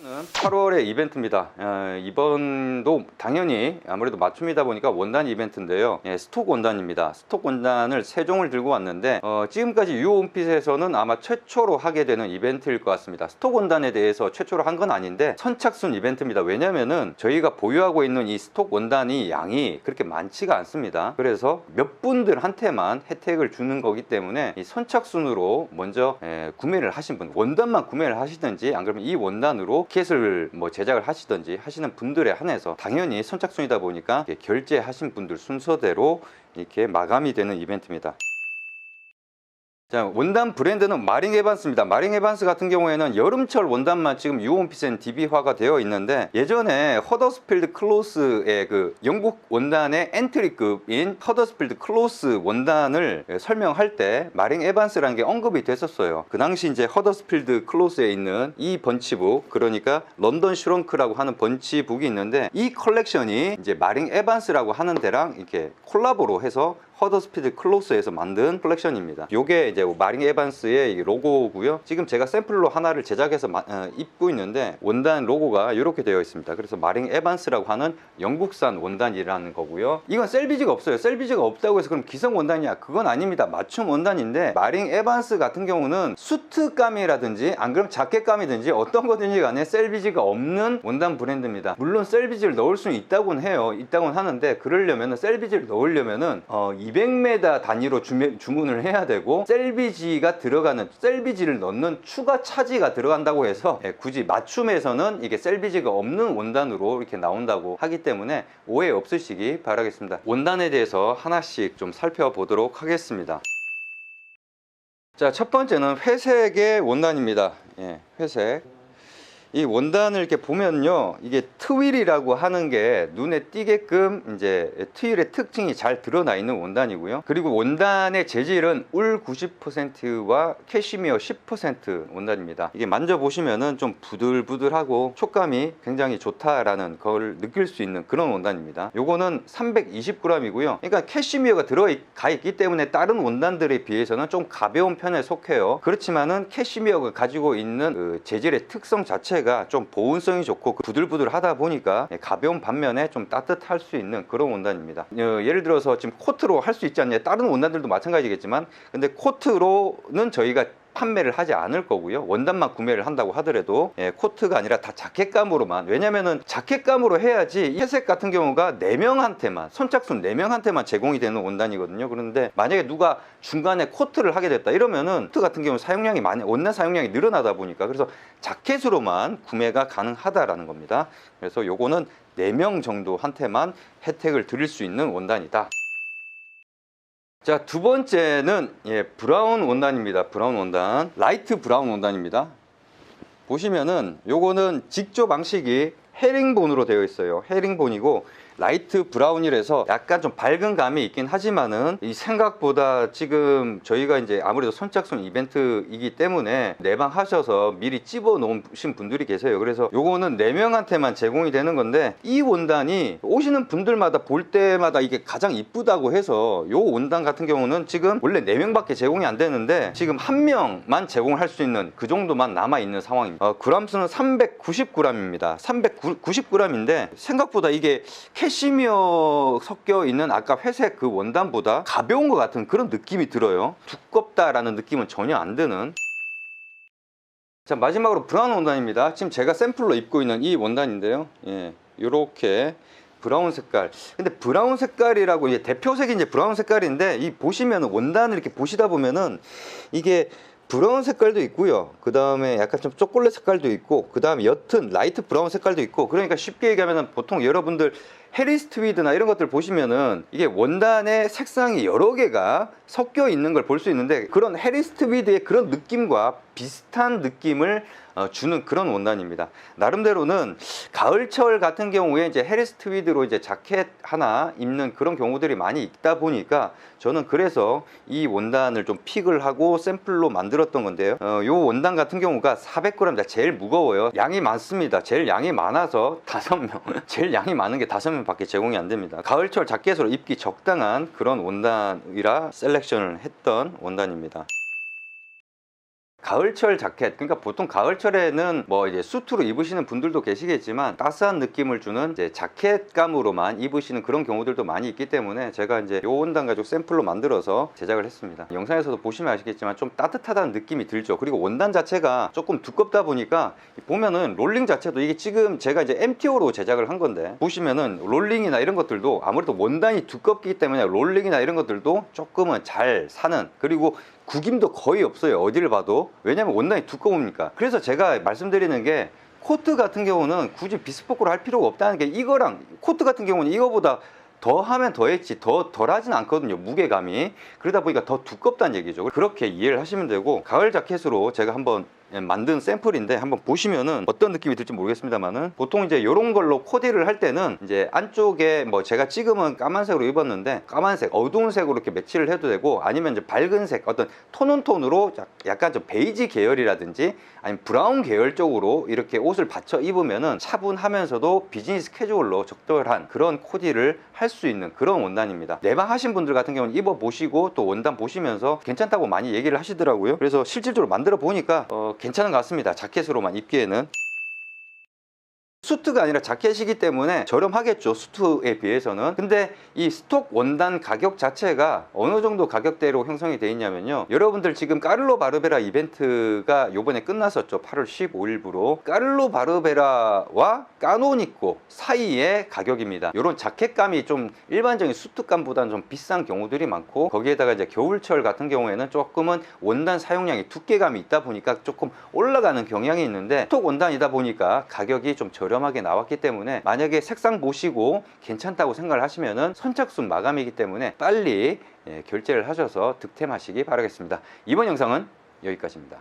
원단은 8월의 이벤트입니다. 이번도 당연히 아무래도 맞춤이다 보니까 원단 이벤트인데요. 스톡 원단입니다. 스톡 원단을 3종을 들고 왔는데 지금까지 유홈핏에서는 아마 최초로 하게 되는 이벤트일 것 같습니다. 스톡 원단에 대해서 최초로 한 건 아닌데 선착순 이벤트입니다. 왜냐면은 저희가 보유하고 있는 이 스톡 원단이 양이 그렇게 많지가 않습니다. 그래서 몇 분들한테만 혜택을 주는 거기 때문에 이 선착순으로 먼저 구매를 하신 분, 원단만 구매를 하시든지 안 그러면 이 원단으로 켓을 제작을 하시든지 하시는 분들에 한해서 당연히 선착순이다 보니까 결제하신 분들 순서대로 이렇게 마감이 되는 이벤트입니다. 자, 원단 브랜드는 마링 에반스입니다. 마링 에반스 같은 경우에는 여름철 원단만 지금 유홈핏 DB화가 되어 있는데, 예전에 허더스필드 클로스의 그 영국 원단의 엔트리급인 허더스필드 클로스 원단을 설명할 때 마링 에반스라는 게 언급이 됐었어요. 그 당시 이제 허더스필드 클로스에 있는 이 번치북, 그러니까 런던 슈렁크라고 하는 번치북이 있는데, 이 컬렉션이 이제 마링 에반스라고 하는 데랑 이렇게 콜라보로 해서 허더스필드 클로스에서 만든 컬렉션입니다. 요게 이제 마링 에반스의 로고고요. 지금 제가 샘플로 하나를 제작해서 입고 있는데 원단 로고가 이렇게 되어 있습니다. 그래서 마링 에반스라고 하는 영국산 원단이라는 거고요. 이건 셀비지가 없어요. 셀비지가 없다고 해서 그럼 기성 원단이야? 그건 아닙니다. 맞춤 원단인데, 마링 에반스 같은 경우는 수트감이라든지 안 그러면 자켓감이든지 어떤 거든지 간에 셀비지가 없는 원단 브랜드입니다. 물론 셀비지를 넣을 수는 있다고는 해요. 있다고는 하는데, 그러려면 셀비지를 넣으려면은 200m 단위로 주문을 해야 되고, 셀비지가 들어가는, 셀비지를 넣는 추가 차지가 들어간다고 해서 굳이 맞춤에서는 이게 셀비지가 없는 원단으로 이렇게 나온다고 하기 때문에 오해 없으시기 바라겠습니다. 원단에 대해서 하나씩 좀 살펴보도록 하겠습니다. 자, 첫 번째는 회색의 원단입니다. 회색. 이 원단을 이렇게 보면요, 이게 트윌이라고 하는 게 눈에 띄게끔 이제 트윌의 특징이 잘 드러나 있는 원단이고요. 그리고 원단의 재질은 울 90%와 캐시미어 10% 원단입니다. 이게 만져보시면은 좀 부들부들하고 촉감이 굉장히 좋다라는 걸 느낄 수 있는 그런 원단입니다. 요거는 320g이고요. 그러니까 캐시미어가 들어가 있기 때문에 다른 원단들에 비해서는 좀 가벼운 편에 속해요. 그렇지만은 캐시미어가 가지고 있는 그 재질의 특성 자체가 좀 보온성이 좋고 부들부들 하다 보니까 가벼운 반면에 좀 따뜻할 수 있는 그런 원단입니다. 예를 들어서 지금 코트로 할 수 있지 않냐, 다른 원단들도 마찬가지겠지만, 근데 코트로는 저희가 판매를 하지 않을 거고요. 원단만 구매를 한다고 하더라도 코트가 아니라 다 자켓감으로만, 왜냐면은 자켓감으로 해야지 회색 같은 경우가 4명한테만, 선착순 4명한테만 제공이 되는 원단이거든요. 그런데 만약에 누가 중간에 코트를 하게 됐다 이러면은 코트 같은 경우 사용량이 원단 사용량이 늘어나다 보니까, 그래서 자켓으로만 구매가 가능하다라는 겁니다. 그래서 요거는 4명 정도한테만 혜택을 드릴 수 있는 원단이다. 자, 두 번째는 브라운 원단입니다. 브라운 원단, 라이트 브라운 원단입니다. 보시면은 요거는 직조 방식이 헤링본으로 되어 있어요. 헤링본이고 라이트 브라운이라서 약간 좀 밝은 감이 있긴 하지만은 이 생각보다 지금 저희가 이제 아무래도 선착순 이벤트이기 때문에 내방하셔서 미리 집어 놓으신 분들이 계세요. 그래서 요거는 4명한테만 제공이 되는 건데, 이 원단이 오시는 분들마다 볼 때마다 이게 가장 이쁘다고 해서 요 원단 같은 경우는 지금 원래 4명밖에 제공이 안 되는데 지금 1명만 제공할 수 있는 그 정도만 남아 있는 상황입니다. 그람수는 390g입니다. 390g인데 생각보다 이게 캐시미어 섞여 있는 아까 회색 그 원단보다 가벼운 것 같은 그런 느낌이 들어요. 두껍다라는 느낌은 전혀 안 드는. 자, 마지막으로 브라운 원단입니다. 지금 제가 샘플로 입고 있는 이 원단인데요. 요렇게 브라운 색깔. 근데 브라운 색깔이라고, 이제 대표색이 이제 브라운 색깔인데, 이 보시면 원단을 이렇게 보시다 보면은 이게 브라운 색깔도 있고요. 그 다음에 약간 좀 초콜릿 색깔도 있고, 그 다음에 옅은 라이트 브라운 색깔도 있고. 그러니까 쉽게 얘기하면 보통 여러분들 해리스 트위드나 이런 것들 보시면은 이게 원단의 색상이 여러 개가 섞여 있는 걸 볼 수 있는데, 그런 해리스 트위드의 그런 느낌과 비슷한 느낌을 주는 그런 원단입니다. 나름대로는 가을철 같은 경우에 이제 해리스 트위드로 이제 자켓 하나 입는 그런 경우들이 많이 있다 보니까 저는 그래서 이 원단을 좀 픽을 하고 샘플로 만들었던 건데요. 요 원단 같은 경우가 400g, 제일 무거워요. 양이 많습니다. 제일 양이 많아서 5명, 제일 양이 많은 게 5명 밖에 제공이 안 됩니다. 가을철 자켓으로 입기 적당한 그런 원단이라 셀렉션을 했던 원단입니다. 가을철 자켓, 그러니까 보통 가을철에는 뭐 이제 수트로 입으시는 분들도 계시겠지만 따스한 느낌을 주는 이제 자켓감으로만 입으시는 그런 경우들도 많이 있기 때문에 제가 이제 요 원단 가지고 샘플로 만들어서 제작을 했습니다. 영상에서도 보시면 아시겠지만 좀 따뜻하다는 느낌이 들죠. 그리고 원단 자체가 조금 두껍다 보니까 보면은 롤링 자체도 이게 지금 제가 이제 MTO로 제작을 한 건데 보시면은 롤링이나 이런 것들도 아무래도 원단이 두껍기 때문에 롤링이나 이런 것들도 조금은 잘 사는, 그리고 구김도 거의 없어요. 어디를 봐도. 왜냐면 원단이 두꺼우니까. 그래서 제가 말씀드리는 게 코트 같은 경우는 굳이 비스포크로 할 필요가 없다는 게, 이거랑 코트 같은 경우는 이거보다 더 하면 더 했지 덜 하진 않거든요, 무게감이. 그러다 보니까 더 두껍다는 얘기죠. 그렇게 이해를 하시면 되고, 가을 자켓으로 제가 한번 만든 샘플인데 한번 보시면은 어떤 느낌이 들지 모르겠습니다만은, 보통 이제 이런 걸로 코디를 할 때는 이제 안쪽에 뭐 제가 지금은 까만색으로 입었는데 까만색 어두운 색으로 이렇게 매치를 해도 되고, 아니면 이제 밝은 색 어떤 톤온톤으로 약간 좀 베이지 계열이라든지 아니면 브라운 계열 쪽으로 이렇게 옷을 받쳐 입으면은 차분하면서도 비즈니스 캐주얼로 적절한 그런 코디를 할 수 있는 그런 원단입니다. 내방 하신 분들 같은 경우는 입어 보시고 또 원단 보시면서 괜찮다고 많이 얘기를 하시더라고요. 그래서 실질적으로 만들어 보니까 괜찮은 것 같습니다. 자켓으로만 입기에는. 수트가 아니라 자켓이기 때문에 저렴하겠죠, 수트에 비해서는. 근데 이 스톡 원단 가격 자체가 어느 정도 가격대로 형성이 되어 있냐면요, 여러분들 지금 까를로 바르베라 이벤트가 요번에 끝났었죠. 8월 15일부로 까를로 바르베라와 까노니코 사이의 가격입니다. 이런 자켓감이 좀 일반적인 수트감보다는 좀 비싼 경우들이 많고, 거기에다가 이제 겨울철 같은 경우에는 조금은 원단 사용량이 두께감이 있다 보니까 조금 올라가는 경향이 있는데, 스톡 원단이다 보니까 가격이 좀 저렴하게 나왔기 때문에 만약에 색상 보시고 괜찮다고 생각을 하시면은 선착순 마감이기 때문에 빨리 결제를 하셔서 득템하시기 바라겠습니다. 이번 영상은 여기까지입니다.